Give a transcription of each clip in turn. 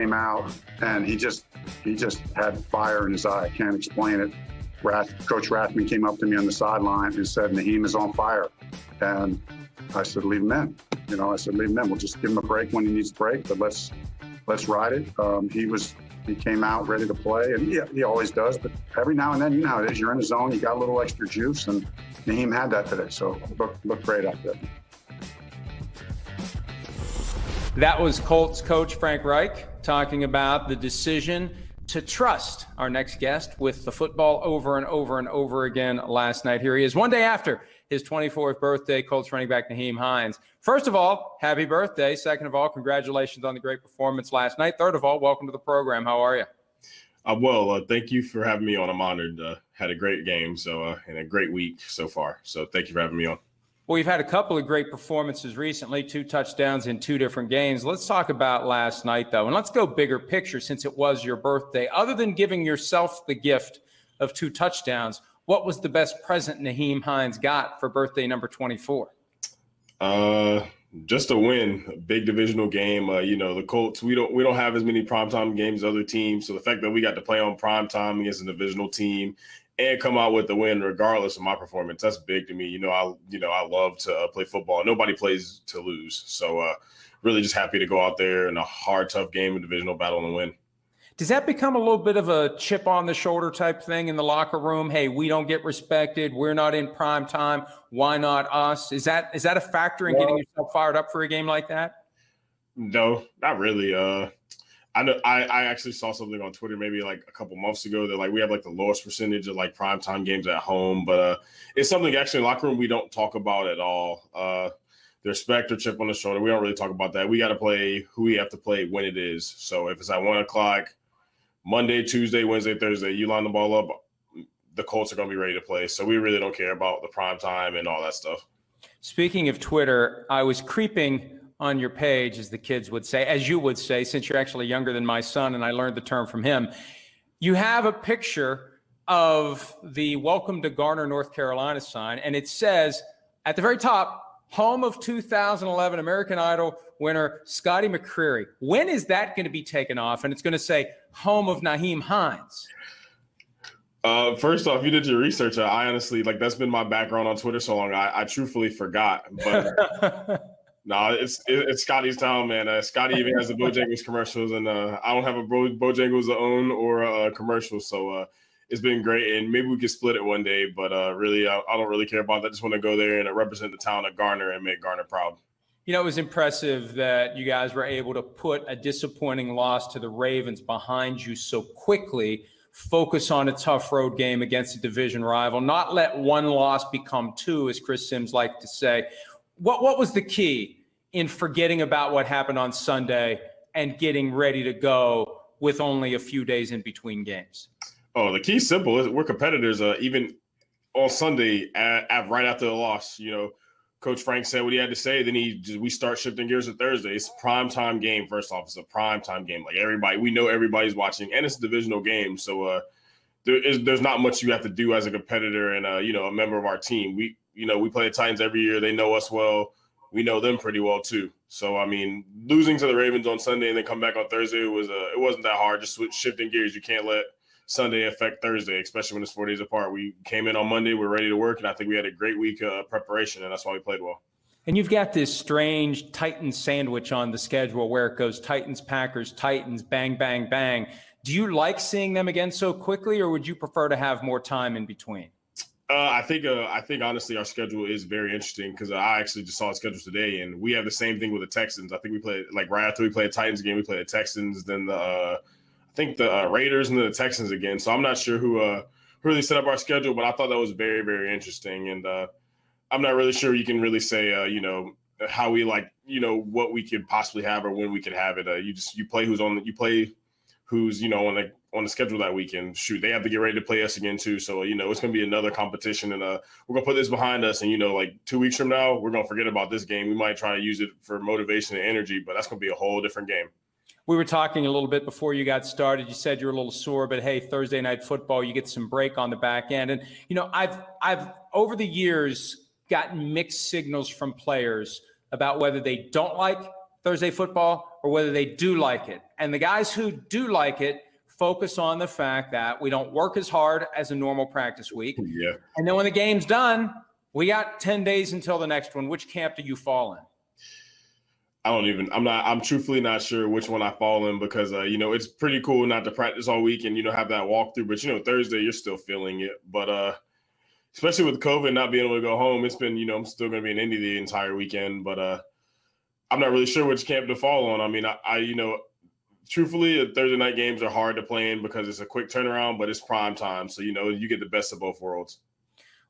came out, and he just had fire in his eye. I can't explain it. Coach Rathman came up to me on the sideline and said, Nyheim is on fire. And I said, leave him in. I said, leave him in. We'll just give him a break when he needs a break, but let's ride it. He came out ready to play, and he always does. But every now and then, you know how it is. You're in the zone. You got a little extra juice, and Nyheim had that today. So looked great out there. That was Colts coach Frank Reich talking about the decision to trust our next guest with the football over and over and over again last night. Here he is, one day after his 24th birthday, Colts running back Nyheim Hines. First of all, happy birthday. Second of all, congratulations on the great performance last night. Third of all, welcome to the program. How are you? Well, thank you for having me on. I'm honored. Had a great game and a great week so far. So thank you for having me on. Well, you've had a couple of great performances recently, 2 touchdowns in 2 different games. Let's talk about last night, though, and let's go bigger picture since it was your birthday. Other than giving yourself the gift of 2 touchdowns, what was the best present Nyheim Hines got for birthday number 24? Just a win, a big divisional game. The Colts, we don't have as many primetime games as other teams, so the fact that we got to play on primetime against a divisional team and come out with the win regardless of my performance, that's big to me. I love to play football. Nobody plays to lose. So really just happy to go out there in a hard, tough game, a divisional battle, and win. Does that become a little bit of a chip on the shoulder type thing in the locker room? Hey, we don't get respected. We're not in prime time. Why not us? Is that a factor in getting yourself fired up for a game like that? No, not really. I know I actually saw something on Twitter maybe like a couple months ago that we have the lowest percentage of primetime games at home, but it's something actually in the locker room we don't talk about at all. The respect or chip on the shoulder, we don't really talk about that. We got to play who we have to play when it is. So if it's at 1 o'clock, Monday, Tuesday, Wednesday, Thursday, you line the ball up, the Colts are going to be ready to play. So we really don't care about the prime time and all that stuff. Speaking of Twitter, I was creeping on your page, as the kids would say, as you would say, since you're actually younger than my son, and I learned the term from him. You have a picture of the Welcome to Garner, North Carolina sign, and it says at the very top, home of 2011 American Idol winner Scotty McCreery. When is that going to be taken off? And it's going to say home of Nyheim Hines. First off, you did your research. I honestly, that's been my background on Twitter so long. I truthfully forgot. But no, it's Scotty's town, man. Scotty even has the Bojangles commercials, and I don't have a Bojangles to own or a commercial. So it's been great, and maybe we could split it one day. But really, I don't really care about that. I just want to go there and represent the town of Garner and make Garner proud. It was impressive that you guys were able to put a disappointing loss to the Ravens behind you so quickly, focus on a tough road game against a division rival, not let one loss become 2, as Chris Sims liked to say. What was the key in forgetting about what happened on Sunday and getting ready to go with only a few days in between games? Oh, the key's simple. We're competitors. Even on Sunday, right after the loss, Coach Frank said what he had to say. Then we start shifting gears to Thursday. It's a primetime game. First off, it's a primetime game. We know everybody's watching, and it's a divisional game. So there's not much you have to do as a competitor and a member of our team. We play the Titans every year. They know us well. We know them pretty well too. So losing to the Ravens on Sunday and then come back on Thursday it wasn't that hard. Just shifting gears. You can't let Sunday affect Thursday, especially when it's 4 days apart. We came in on Monday, we're ready to work, and I think we had a great week of preparation, and that's why we played well. And you've got this strange Titans sandwich on the schedule where it goes Titans, Packers, Titans, bang, bang, bang. Do you like seeing them again so quickly, or would you prefer to have more time in between? I think honestly our schedule is very interesting because I actually just saw the schedule today, and we have the same thing with the Texans. I think we played right after we played the Titans game, we played the Texans, then the Raiders and then the Texans again. So I'm not sure who really set up our schedule, but I thought that was very, very interesting. And I'm not really sure you can really say, how we what we could possibly have or when we could have it. You play who's on the schedule that weekend. Shoot, they have to get ready to play us again too. So, it's going to be another competition, and we're going to put this behind us. And, 2 weeks from now, we're going to forget about this game. We might try to use it for motivation and energy, but that's going to be a whole different game. We were talking a little bit before you got started. You said you're a little sore, but hey, Thursday night football, you get some break on the back end. And, I've over the years gotten mixed signals from players about whether they don't like Thursday football or whether they do like it. And the guys who do like it focus on the fact that we don't work as hard as a normal practice week. Yeah. And then when the game's done, we got 10 days until the next one. Which camp do you fall in? I'm truthfully not sure which one I fall in because, it's pretty cool not to practice all week and, have that walkthrough. But, Thursday, you're still feeling it. But especially with COVID not being able to go home, it's been, I'm still going to be in Indy the entire weekend. But I'm not really sure which camp to fall on. I mean, truthfully, Thursday night games are hard to play in because it's a quick turnaround, but it's prime time. So, you get the best of both worlds.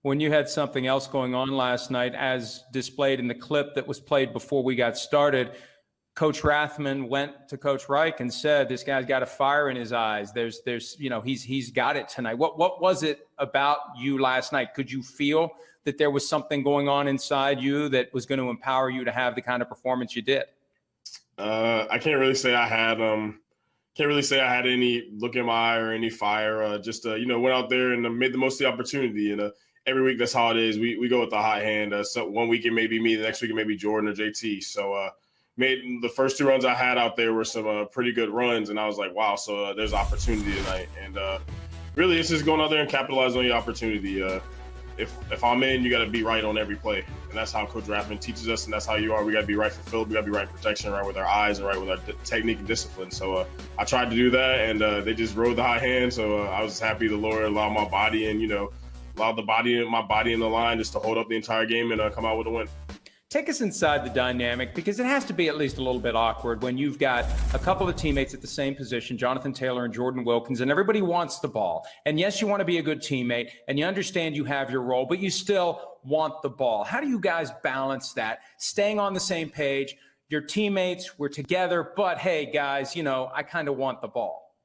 When you had something else going on last night, as displayed in the clip that was played before we got started, Coach Rathman went to Coach Reich and said, "This guy's got a fire in his eyes. He's got it tonight." What was it about you last night? Could you feel that there was something going on inside you that was going to empower you to have the kind of performance you did? I can't really say I had any look in my eye or any fire. Went out there and made the most of the opportunity. And every week, that's how it is. We go with the hot hand. So one week it may be me, the next week it may be Jordan or JT. So made the first 2 runs I had out there were some pretty good runs, and I was like, wow. So there's opportunity tonight, and really it's just going out there and capitalize on your opportunity. If I'm in, you got to be right on every play, and that's how Coach Rathman teaches us, and that's how you are. We got to be right for field, we got to be right in protection, right with our eyes, and right with our technique and discipline. So I tried to do that, and they just rode the high hand. So I was happy the Lord allowed my body and allowed my body in the line just to hold up the entire game and come out with a win. Take us inside the dynamic, because it has to be at least a little bit awkward when you've got a couple of teammates at the same position, Jonathan Taylor and Jordan Wilkins, and everybody wants the ball. And yes, you want to be a good teammate, and you understand you have your role, but you still want the ball. How do you guys balance that, staying on the same page? Your teammates, we're together, but hey, guys, I kind of want the ball.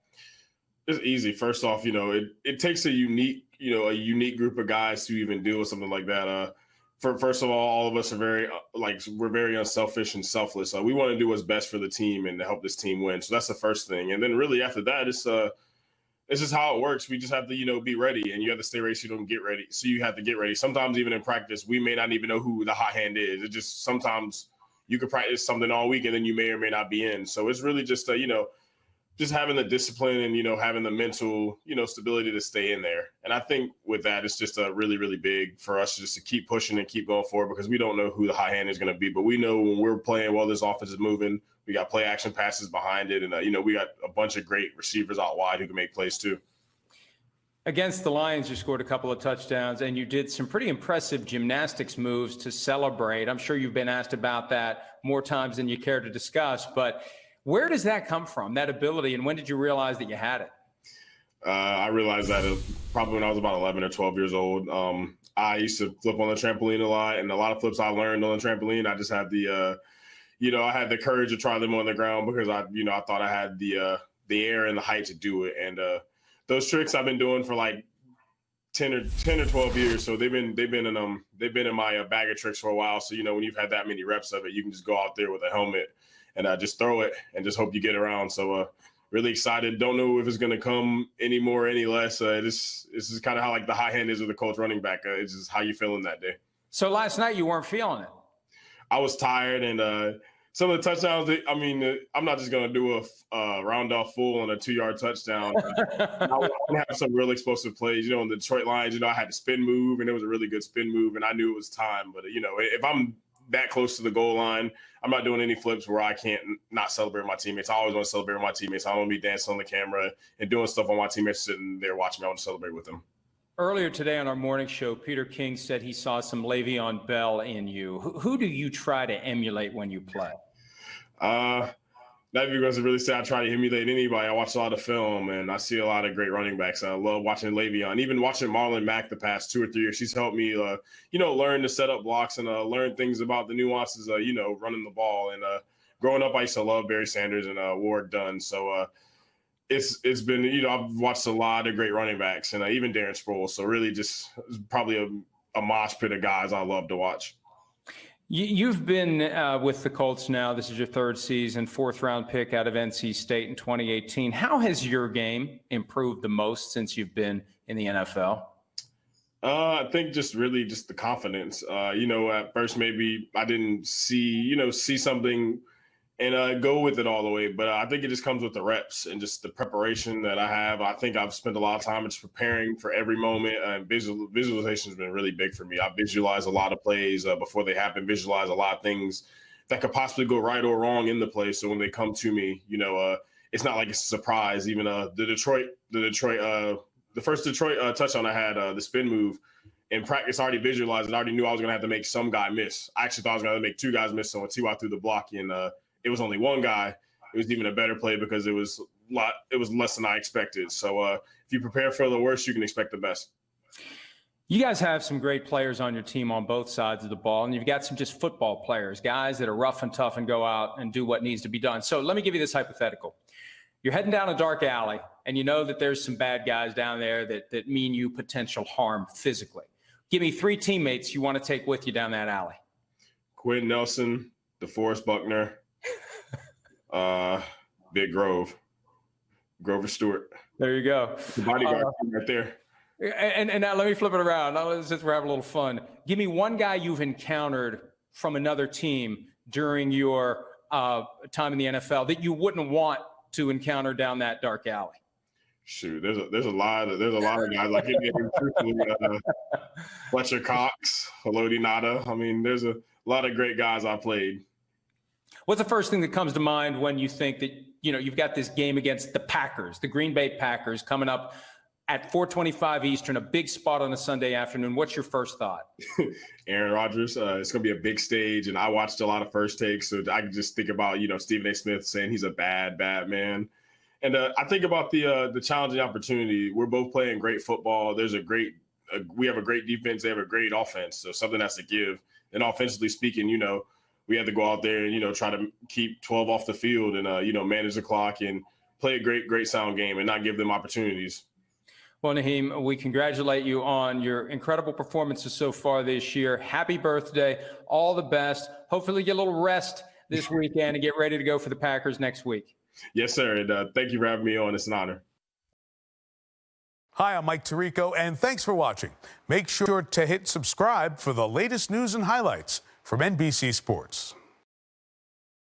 It's easy. First off, it takes a unique group of guys to even deal with something like that. First of all of us are we're very unselfish and selfless. We want to do what's best for the team and to help this team win. So that's the first thing. And then really after that, it's just how it works. We just have to, be ready, and you have to stay ready so you don't get ready. So you have to get ready. Sometimes even in practice, we may not even know who the hot hand is. It just sometimes you could practice something all week and then you may or may not be in. So it's really just, just having the discipline and, having the mental, stability to stay in there. And I think with that, it's just really, really big for us just to keep pushing and keep going forward, because we don't know who the high hand is going to be. But we know when we're playing well, this offense is moving. We got play action passes behind it. And, we got a bunch of great receivers out wide who can make plays too. Against the Lions, you scored a couple of touchdowns, and you did some pretty impressive gymnastics moves to celebrate. I'm sure you've been asked about that more times than you care to discuss, but where does that come from, that ability, and when did you realize that you had it? I realized that probably when I was about 11 or 12 years old. I used to flip on the trampoline a lot, and a lot of flips I learned on the trampoline. I just had I had the courage to try them on the ground because I thought I had the air and the height to do it. And those tricks I've been doing for like 10 or 12 years. So they've been in my bag of tricks for a while. So, when you've had that many reps of it, you can just go out there with a helmet and just throw it and just hope you get around. So really excited. Don't know if it's going to come any more, any less. This is kind of how the high hand is with the Colts running back. It's just how you feeling that day. So last night you weren't feeling it. I was tired, and some of the touchdowns, I'm not just going to do a round off full on a 2-yard touchdown. I want to have some real explosive plays. On the Detroit Lions, I had the spin move, and it was a really good spin move, and I knew it was time. But, if I'm that close to the goal line, I'm not doing any flips where I can't not celebrate my teammates. I always want to celebrate my teammates. I don't want to be dancing on the camera and doing stuff on my teammates sitting there watching me. I want to celebrate with them. Earlier today on our morning show, Peter King said he saw some Le'Veon Bell in you. Who do you try to emulate when you play? Not because I really say I try to emulate anybody. I watch a lot of film, and I see a lot of great running backs. I love watching Le'Veon. Even watching Marlon Mack the past 2 or 3 years, she's helped me, learn to set up blocks and learn things about the nuances of, running the ball. And growing up, I used to love Barry Sanders and Ward Dunn. So it's been, I've watched a lot of great running backs and even Darren Sproles. So really just probably a mosh pit of guys I love to watch. You've been with the Colts now. This is your 3rd season, 4th-round pick out of NC State in 2018. How has your game improved the most since you've been in the NFL? I think just the confidence. At first maybe I didn't see something, and go with it all the way. But I think it just comes with the reps and just the preparation that I have. I think I've spent a lot of time just preparing for every moment, and visualization has been really big for me. I visualize a lot of plays before they happen, visualize a lot of things that could possibly go right or wrong in the play. So when they come to me, it's not like it's a surprise. Even the first Detroit touchdown I had, the spin move, in practice, I already visualized and I already knew I was going to have to make some guy miss. I actually thought I was going to make two guys miss. So when T.Y. threw the block and it was only one guy, it was even a better play because it was less than I expected. So if you prepare for the worst, you can expect the best. You guys have some great players on your team on both sides of the ball, and you've got some just football players, guys that are rough and tough and go out and do what needs to be done. So let me give you this hypothetical. You're heading down a dark alley, and you know that there's some bad guys down there that mean you potential harm physically. Give me 3 teammates you want to take with you down that alley. Quentin Nelson, DeForest Buckner, Big Grover Stewart. There you go. The bodyguard right there. And now let me flip it around. Now, since we're having a little fun, give me one guy you've encountered from another team during your time in the NFL that you wouldn't want to encounter down that dark alley. Shoot, there's a lot of guys like Fletcher Cox, Haloti Ngata. I mean, there's a lot of great guys I played. What's the first thing that comes to mind when you think that you've got this game against the Packers, the Green Bay Packers, coming up at 4:25 Eastern, a big spot on a Sunday afternoon? What's your first thought? Aaron Rodgers. It's going to be a big stage, and I watched a lot of First Takes, so I can just think about Stephen A. Smith saying he's a bad man. And I think about the challenging opportunity. We're both playing great football. We have a great defense. They have a great offense. So something has to give. And offensively speaking, we have to go out there and, try to keep 12 off the field and, manage the clock and play a great sound game and not give them opportunities. Well, Nyheim, we congratulate you on your incredible performances so far this year. Happy birthday. All the best. Hopefully you get a little rest this weekend and get ready to go for the Packers next week. Yes, sir. And thank you for having me on. It's an honor. Hi, I'm Mike Tirico, and thanks for watching. Make sure to hit subscribe for the latest news and highlights from NBC Sports.